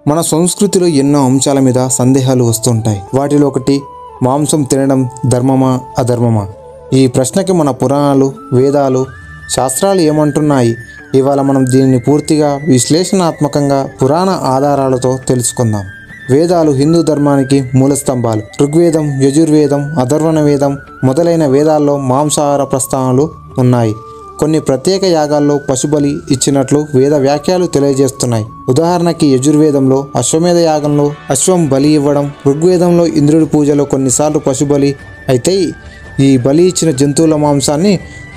మన సంస్కృతిలో ఎన్నో అంశాల మీద సందేహాలు వస్తుంటాయి. వాటిలో ఒకటి మాంసం తినడం ధర్మమా అధర్మమా? ఈ ప్రశ్నకి మన పురాణాలు, వేదాలు, శాస్త్రాలు ఏమంటున్నాయి? ఇవాళ మనం దీనిని పూర్తిగా విశ్లేషణాత్మకంగా పురాణ ఆధారాలతో తెలుసుకుందాం. వేదాలు హిందూ ధర్మానికి మూలస్తంభాలు. ఋగ్వేదం, యజుర్వేదం, అథర్వణ వేదం మొదలైన వేదాల్లో మాంసాహార ప్రస్తావనలు ఉన్నాయి. కొన్ని ప్రత్యేక యాగాల్లో పశుబలి ఇచ్చినట్లు వేద వ్యాఖ్యలు తెలియజేస్తున్నాయి. ఉదాహరణకి యజుర్వేదంలో అశ్వమేధ యాగంలో అశ్వం బలి ఇవ్వడం, ఋగ్వేదంలో ఇంద్రుడి పూజలో కొన్నిసార్లు పశుబలి. అయితే ఈ బలి ఇచ్చిన జంతువుల మాంసాన్ని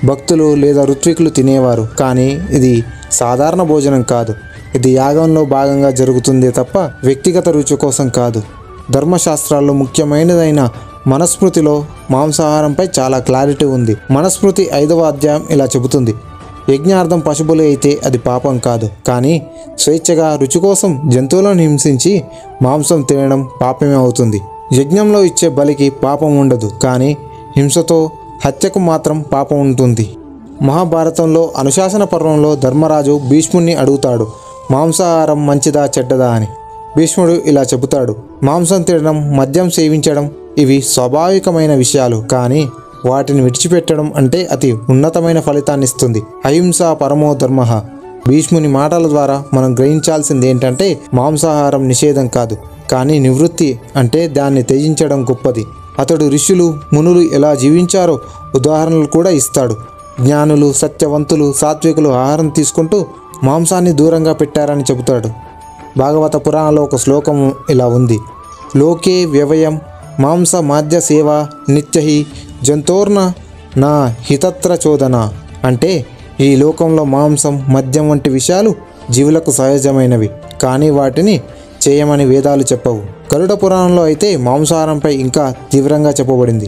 భక్తులు లేదా ఋత్వికులు తినేవారు. కానీ ఇది సాధారణ భోజనం కాదు. ఇది యాగంలో భాగంగా జరుగుతుందే తప్ప వ్యక్తిగత రుచి కోసం కాదు. ధర్మశాస్త్రాల్లో ముఖ్యమైనదైన మనుస్మృతిలో మాంసాహారంపై చాలా క్లారిటీ ఉంది. మనుస్మృతి 5వ అధ్యాయం ఇలా చెబుతుంది: యజ్ఞార్థం పశుబలి అయితే అది పాపం కాదు, కానీ స్వేచ్ఛగా రుచి కోసం జంతువులను హింసించి మాంసం తినడం పాపమే అవుతుంది. యజ్ఞంలో ఇచ్చే బలికి పాపం ఉండదు, కానీ హింసతో హత్యకు మాత్రం పాపం ఉంటుంది. మహాభారతంలో అనుశాసన పర్వంలో ధర్మరాజు భీష్ముడిని అడుగుతాడు, మాంసాహారం మంచిదా చెడ్డదా అని. భీష్ముడు ఇలా చెబుతాడు: మాంసం తినడం, మద్యం సేవించడం ఇవి స్వాభావికమైన విషయాలు, కానీ వాటిని విడిచిపెట్టడం అంటే అతి ఉన్నతమైన ఫలితాన్ని ఇస్తుంది. అహింస పరమో ధర్మ. భీష్ముని మాటల ద్వారా మనం గ్రహించాల్సింది ఏంటంటే మాంసాహారం నిషేధం కాదు, కానీ నివృత్తి అంటే దాన్ని త్యజించడం గొప్పది. అతడు ఋషులు, మునులు ఎలా జీవించారో ఉదాహరణలు కూడా ఇస్తాడు. జ్ఞానులు, సత్యవంతులు, సాత్వికులు ఆహారం తీసుకుంటూ మాంసాన్ని దూరంగా పెట్టారని చెబుతాడు. భాగవత పురాణంలో ఒక శ్లోకం ఇలా ఉంది: లోకే వ్యవయం మాంస మాధ్య సేవ నిత్యహి జంతోర్న నా హితత్ర చోదన. అంటే ఈ లోకంలో మాంసం, మద్యం వంటి విషయాలు జీవులకు సహజమైనవి, కానీ వాటిని చేయమని వేదాలు చెప్పవు. గరుడ పురాణంలో అయితే మాంసాహారంపై ఇంకా తీవ్రంగా చెప్పబడింది.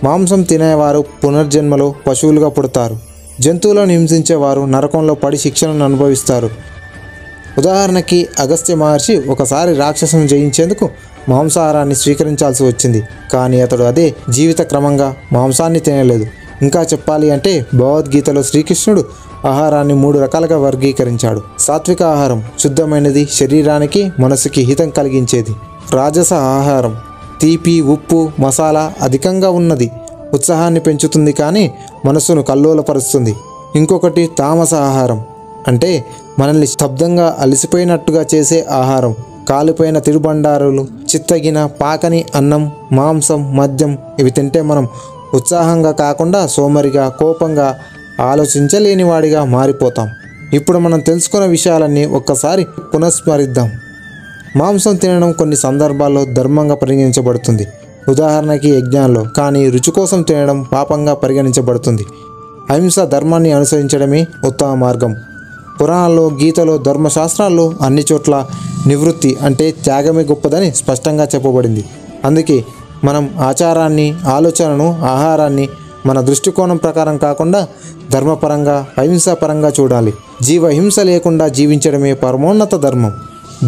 మాంసం తినేవారు పునర్జన్మలో పశువులుగా పుడతారు. జంతువులను హింసించేవారు నరకంలో పడి శిక్షలను అనుభవిస్తారు. ఉదాహరణకి అగస్త్య మహర్షి ఒకసారి రాక్షసును జయించేందుకు మాంసాహారాన్ని స్వీకరించాల్సి వచ్చింది, కానీ అతడు అదే జీవిత క్రమంగా మాంసాన్ని తినలేదు. ఇంకా చెప్పాలి అంటే భగవద్గీతలో శ్రీకృష్ణుడు ఆహారాన్ని 3 రకాలుగా వర్గీకరించాడు. సాత్విక ఆహారం శుద్ధమైనది, శరీరానికి మనసుకి హితం కలిగించేది. రాజస ఆహారం తీపి, ఉప్పు, మసాలా అధికంగా ఉన్నది, ఉత్సాహాన్ని పెంచుతుంది కానీ మనసును కల్లోలపరుస్తుంది. ఇంకొకటి తామస ఆహారం, అంటే మనల్ని స్తబ్దంగా అలసిపోయినట్టుగా చేసే ఆహారం. కాలిపోయిన తిరుబండారులు, చిత్తగిన పాకని అన్నం, మాంసం, మద్యం ఇవి తింటే మనం ఉత్సాహంగా కాకుండా సోమరిగా, కోపంగా, ఆలోచించలేనివాడిగా మారిపోతాం. ఇప్పుడు మనం తెలుసుకున్న విషయాలన్నీ ఒక్కసారి పునఃస్మరిద్దాం. మాంసం తినడం కొన్ని సందర్భాల్లో ధర్మంగా పరిగణించబడుతుంది, ఉదాహరణకి యజ్ఞాల్లో. కానీ రుచి కోసం తినడం పాపంగా పరిగణించబడుతుంది. అహింస ధర్మాన్ని అనుసరించడమే ఉత్తమ మార్గం. పురాణాల్లో, గీతలో, ధర్మశాస్త్రాల్లో అన్ని చోట్ల నివృత్తి అంటే త్యాగమే గొప్పదని స్పష్టంగా చెప్పబడింది. అందుకే మనం ఆచారాన్ని, ఆలోచనను, ఆహారాన్ని మన దృష్టికోణం ప్రకారం కాకుండా ధర్మపరంగా, అహింసాపరంగా చూడాలి. జీవహింస లేకుండా జీవించడమే పరమోన్నత ధర్మం.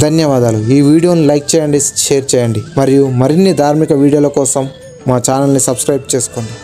ధన్యవాదాలు. ఈ వీడియోని లైక్ చేయండి, షేర్ చేయండి, మరియు మరిన్ని ధార్మిక వీడియోల కోసం మా ఛానల్ని సబ్స్క్రైబ్ చేసుకోండి.